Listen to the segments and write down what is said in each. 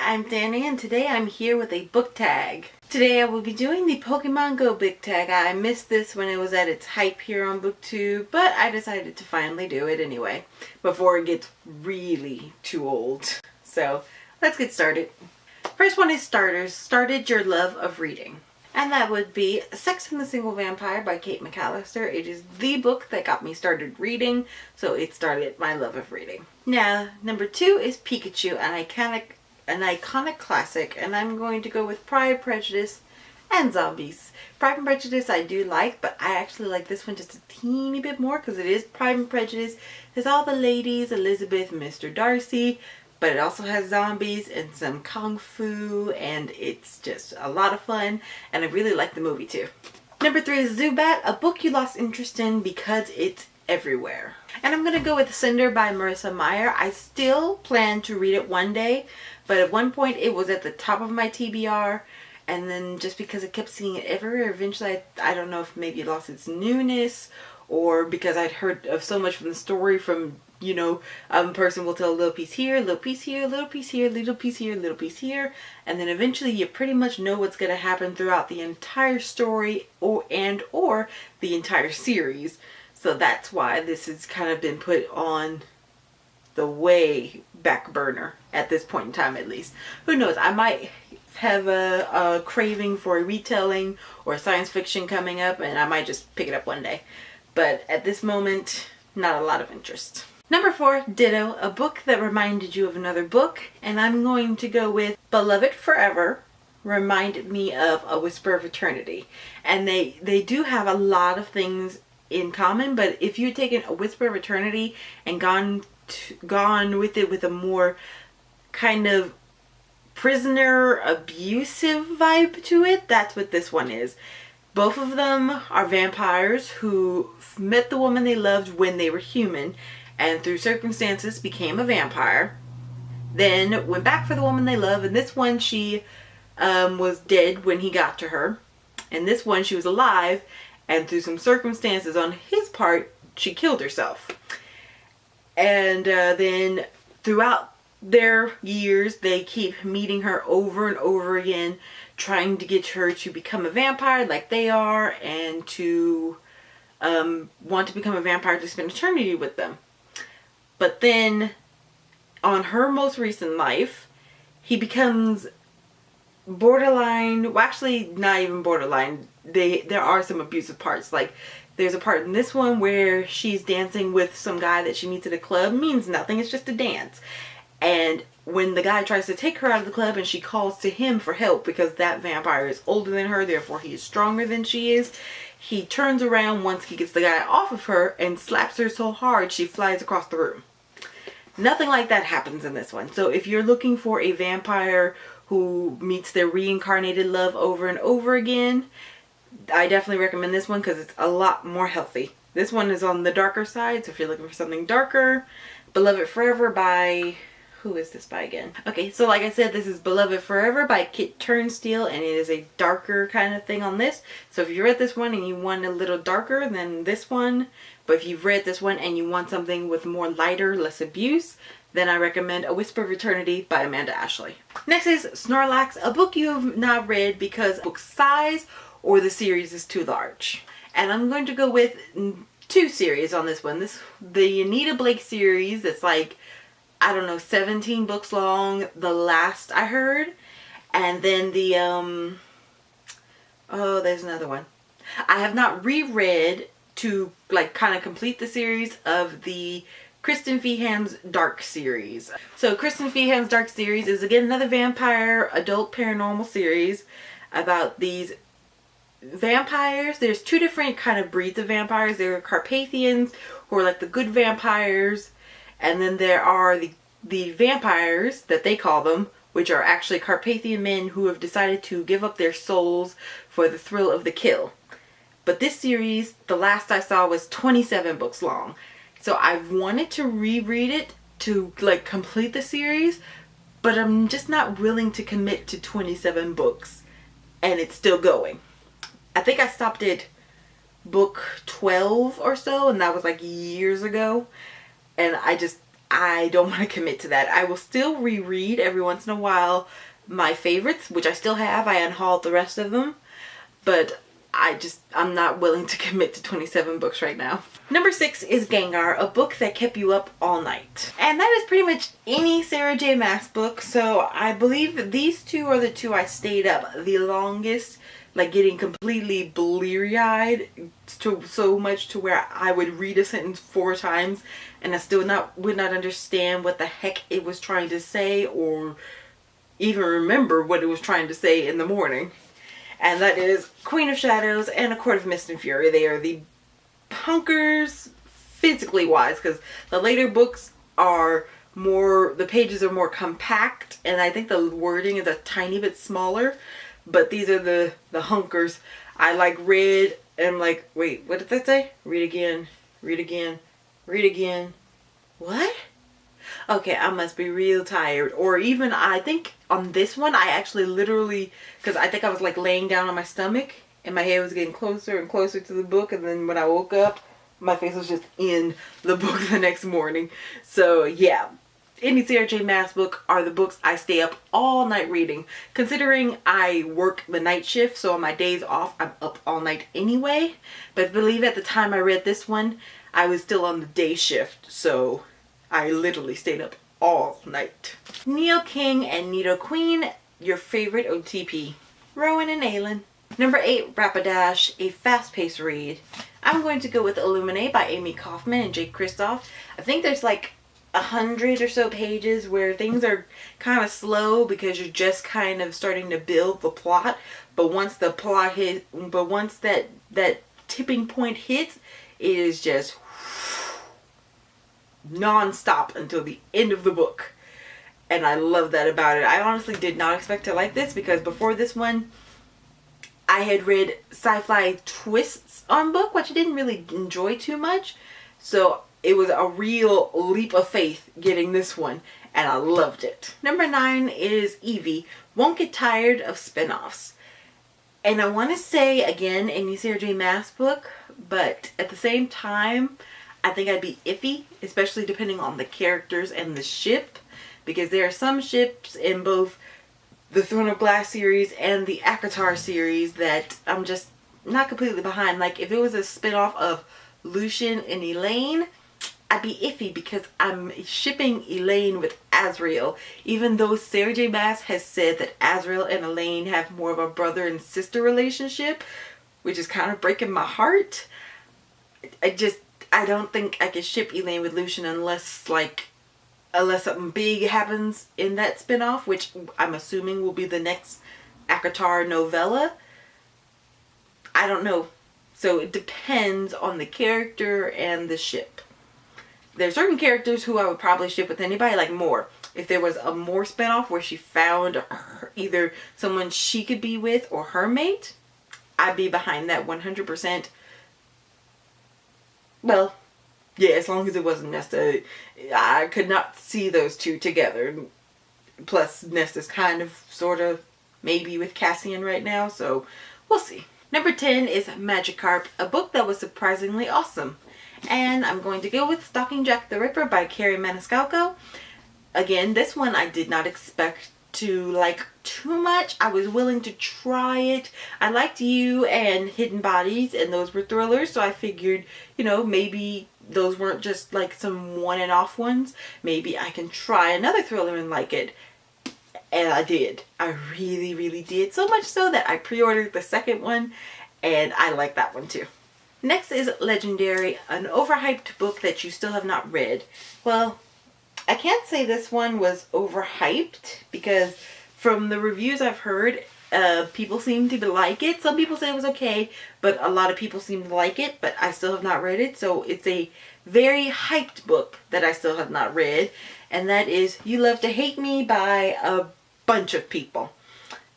I'm Danny and today I'm here with a book tag. Today I will be doing the Pokemon Go book tag. I missed this when it was at its hype here on BookTube, but I decided to finally do it anyway, before it gets really too old. So let's get started. First one is Starters, Started Your Love of Reading. And that would be Sex and the Single Vampire by Kate McAllister. It is the book that got me started reading, so it started my love of reading. Now, number 2 is Pikachu, an iconic classic, and I'm going to go with Pride, Prejudice, and Zombies. Pride and Prejudice I do like, but I actually like this one just a teeny bit more because it is Pride and Prejudice. There's all the ladies, Elizabeth, Mr. Darcy, but it also has zombies and some kung fu, and it's just a lot of fun, and I really like the movie too. Number 3 is Zubat, a book you lost interest in because it's everywhere. And I'm going to go with Cinder by Marissa Meyer. I still plan to read it one day, but at one point it was at the top of my TBR, and then just because I kept seeing it everywhere, eventually I don't know if maybe it lost its newness, or because I'd heard of so much from the story from, you know, a person will tell a little piece here, a little piece here, a little piece here, a little piece here, a little piece here, and then eventually you pretty much know what's going to happen throughout the entire story or the entire series. So that's why this has kind of been put on the way back burner at this point in time, at least. Who knows, I might have a craving for a retelling or science fiction coming up, and I might just pick it up one day. But at this moment, not a lot of interest. Number 4, Ditto, a book that reminded you of another book, and I'm going to go with Beloved Forever, reminded me of A Whisper of Eternity. And they do have a lot of things in common, but if you had taken A Whisper of Eternity and gone with it with a more kind of prisoner abusive vibe to it, that's what this one is. Both of them are vampires who met the woman they loved when they were human, and through circumstances became a vampire, then went back for the woman they love, and this one she was dead when he got to her, and this one she was alive, and through some circumstances on his part she killed herself. And then throughout their years they keep meeting her over and over again, trying to get her to become a vampire like they are, and to want to become a vampire to spend eternity with them. But then, on her most recent life, he becomes borderline, well actually not even borderline, there are some abusive parts. Like, there's a part in this one where she's dancing with some guy that she meets at a club, means nothing, it's just a dance. And when the guy tries to take her out of the club and she calls to him for help because that vampire is older than her, therefore he is stronger than she is, he turns around once he gets the guy off of her and slaps her so hard she flies across the room. Nothing like that happens in this one. So if you're looking for a vampire who meets their reincarnated love over and over again, I definitely recommend this one because it's a lot more healthy. This one is on the darker side, so if you're looking for something darker, Beloved Forever by... who is this by again? Okay, so like I said, this is Beloved Forever by Kit Turnstile, and it is a darker kind of thing on this. So if you read this one and you want a little darker than this one, but if you've read this one and you want something with more lighter, less abuse, then I recommend A Whisper of Eternity by Amanda Ashley. Next is Snorlax, a book you have not read because book size or the series is too large. And I'm going to go with 2 series on this one. The Anita Blake series that's like, I don't know, 17 books long, the last I heard. And then the, oh, there's another one. I have not reread to, like, kind of complete the series of the Kristen Feehan's Dark series. So Kristen Feehan's Dark series is, again, another vampire, adult paranormal series about these vampires. There's 2 different kind of breeds of vampires. There are Carpathians, who are like the good vampires. And then there are the vampires, that they call them, which are actually Carpathian men who have decided to give up their souls for the thrill of the kill. But this series, the last I saw, was 27 books long. So I've wanted to reread it to, like, complete the series, but I'm just not willing to commit to 27 books. And it's still going. I think I stopped at book 12 or so, and that was like years ago. And I don't want to commit to that. I will still reread every once in a while my favorites, which I still have. I unhauled the rest of them, but I'm not willing to commit to 27 books right now. Number 6 is Gengar, a book that kept you up all night. And that is pretty much any Sarah J Maas book, so I believe that these two are the two I stayed up the longest, like getting completely bleary-eyed, so much to where I would read a sentence 4 times and I still would not understand what the heck it was trying to say, or even remember what it was trying to say in the morning. And that is Queen of Shadows and A Court of Mist and Fury. They are the hunkers physically wise, because the later books are more, the pages are more compact, and I think the wording is a tiny bit smaller, but these are the hunkers. I like read and I'm like, wait, what did that say? Read again, read again, read again. What? Okay, I must be real tired. Or even, I think on this one, I actually literally, because I think I was like laying down on my stomach and my head was getting closer and closer to the book, and then when I woke up, my face was just in the book the next morning. So yeah, any Sarah J Maas book are the books I stay up all night reading. Considering I work the night shift, so on my days off, I'm up all night anyway. But I believe at the time I read this one, I was still on the day shift, so I literally stayed up all night. Neo King and Nido Queen, your favorite OTP. Rowan and Aylin. Number 8, Rapidash, a fast-paced read. I'm going to go with Illuminate by Amy Kaufman and Jake Kristoff. I think there's like 100 or so pages where things are kind of slow because you're just kind of starting to build the plot. But once the plot once that tipping point hits, it is just non-stop until the end of the book. And I love that about it. I honestly did not expect to like this, because before this one I had read sci-fi twists on book, which I didn't really enjoy too much. So it was a real leap of faith getting this one, and I loved it. Number 9 is Youve, Won't Get Tired of Spinoffs. And I want to say, again, any Sarah J Maas book, but at the same time, I think I'd be iffy, especially depending on the characters and the ship, because there are some ships in both the Throne of Glass series and the ACOTAR series that I'm just not completely behind. Like, if it was a spin-off of Lucian and Elaine, I'd be iffy because I'm shipping Elaine with Azrael, even though Sarah J Maas has said that Azrael and Elaine have more of a brother and sister relationship, which is kind of breaking my heart. I don't think I could ship Elaine with Lucian unless something big happens in that spinoff, which I'm assuming will be the next ACOTAR novella. I don't know. So it depends on the character and the ship. There are certain characters who I would probably ship with anybody, like Moore. If there was a Moore spinoff where she found either someone she could be with or her mate, I'd be behind that 100%. Well, yeah, as long as it wasn't Nesta. I could not see those two together. Plus, Nesta's kind of, sort of, maybe with Cassian right now, so we'll see. Number 10 is Magikarp, a book that was surprisingly awesome. And I'm going to go with Stalking Jack the Ripper by Carrie Maniscalco. Again, this one I did not expect to like too much. I was willing to try it. I liked You and Hidden Bodies, and those were thrillers, so I figured, you know, maybe those weren't just like some one and off ones. Maybe I can try another thriller and like it. And I did. I really, really did. So much so that I pre-ordered the second one, and I like that one too. Next is Legendary, an overhyped book that you still have not read. Well, I can't say this one was overhyped, because from the reviews I've heard, people seem to like it. Some people say it was okay, but a lot of people seem to like it, but I still have not read it. So it's a very hyped book that I still have not read, and that is You Love to Hate Me by a bunch of people.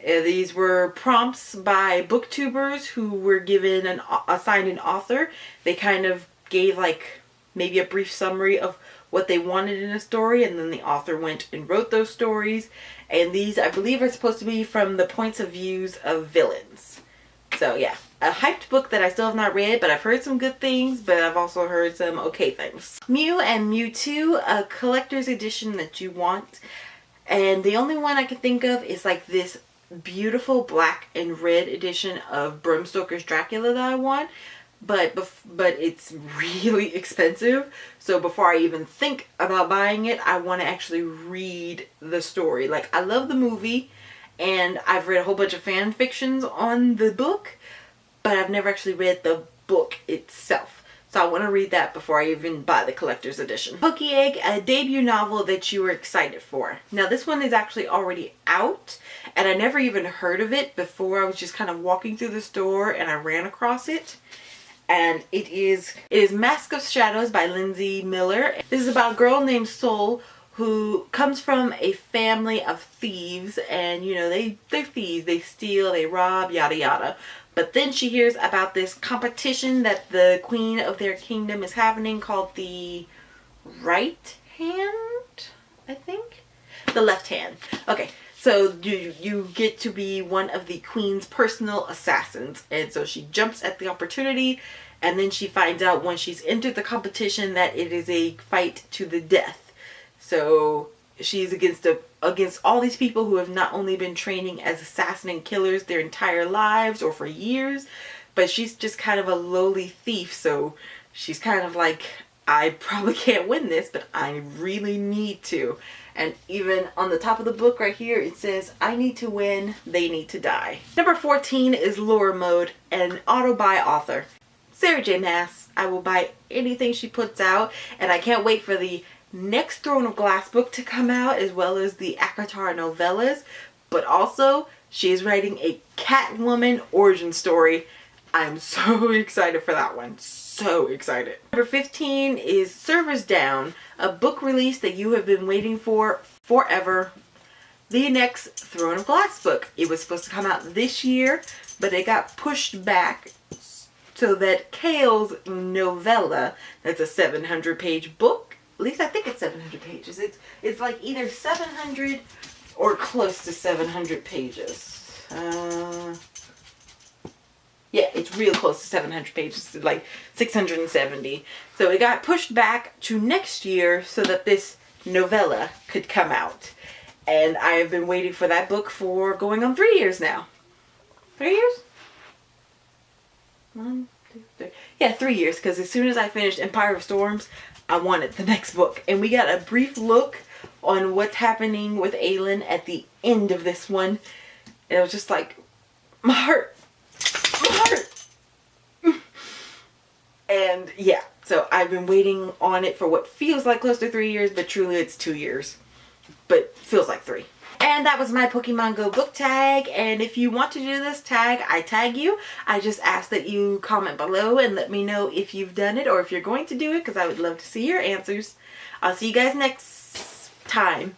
These were prompts by booktubers who were given assigned an author. They kind of gave like maybe a brief summary of what they wanted in a story, and then the author went and wrote those stories. And these, I believe, are supposed to be from the points of views of villains. So yeah, a hyped book that I still have not read, but I've heard some good things, but I've also heard some okay things. Mew and Mewtwo, a collector's edition that you want. And the only one I can think of is like this beautiful black and red edition of Bram Stoker's Dracula that I want. But it's really expensive. So before I even think about buying it, I want to actually read the story. Like, I love the movie and I've read a whole bunch of fan fictions on the book, but I've never actually read the book itself. So I want to read that before I even buy the collector's edition. Pokéegg, a debut novel that you were excited for. Now this one is actually already out and I never even heard of it before. I was just kind of walking through the store and I ran across it. And it is Mask of Shadows by Lindsay Miller. This is about a girl named Sol who comes from a family of thieves, and you know, they're thieves, they steal, they rob, yada yada. But then she hears about this competition that the queen of their kingdom is having called the right hand, I think? The left hand. Okay, so you get to be one of the queen's personal assassins. And so she jumps at the opportunity, and then she finds out when she's entered the competition that it is a fight to the death. So she's against all these people who have not only been training as assassin and killers their entire lives or for years, but she's just kind of a lowly thief. So she's kind of like, I probably can't win this, but I really need to. And even on the top of the book right here, it says, I need to win, they need to die. Number 14 is Lure Mode, an auto-buy author. Sarah J. Maas. I will buy anything she puts out, and I can't wait for the next Throne of Glass book to come out, as well as the ACOTAR novellas. But also, she is writing a Catwoman origin story. I'm so excited for that one. So excited. Number 15 is Servers Down, a book release that you have been waiting for forever. The next Throne of Glass book. It was supposed to come out this year, but it got pushed back so that Kale's novella, that's a 700-page book. At least I think it's 700 pages. It's like either 700 or close to 700 pages. Yeah, it's real close to 700 pages. It's like 670. So it got pushed back to next year so that this novella could come out. And I have been waiting for that book for going on 3 years now. 3 years? 1, 2, 3. Yeah, 3 years. Because as soon as I finished Empire of Storms, I wanted the next book. And we got a brief look on what's happening with Aelin at the end of this one. And it was just like, my heart. And yeah, so I've been waiting on it for what feels like close to 3 years, but truly it's 2 years. But feels like 3. And that was my Pokemon Go book tag. And if you want to do this tag, I tag you. I just ask that you comment below and let me know if you've done it or if you're going to do it, because I would love to see your answers. I'll see you guys next time.